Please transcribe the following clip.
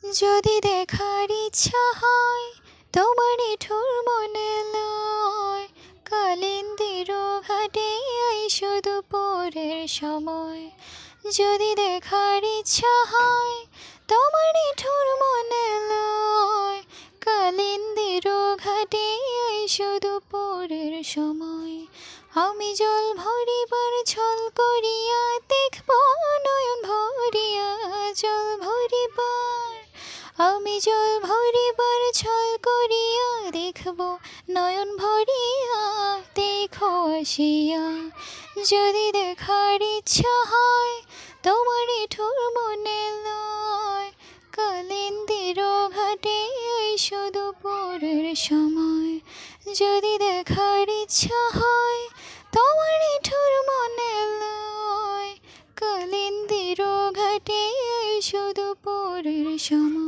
যদি দেখার ইচ্ছা হয় তোমার নিঠুর মনে লয়, কালিন্দির ঘাটে আইসো দুপুরের সময়। যদি দেখার ইচ্ছা হয় তোমার নিঠুর মনে লয়, কালিন্দির ঘাটে আইসো দুপুরের সময়। আমি জল ভরিবার ছল করিয়া দেখব নয়ন ভরিয়া, জল ভরিবার আমি জল ভরিবার ছল করিয়া দেখব নয়ন ভরিয়া, দেখো আসিয়া। যদি দেখার ইচ্ছা হয় তোমার নিঠুর মনে লয়, কালিন্দির ঘাটে আইসো দুপুরের সময়। যদি দেখার ইচ্ছা হয় তোমার নিঠুর মনে লয়, কালিন্দির ঘাটে আইসো দুপুরের সময়।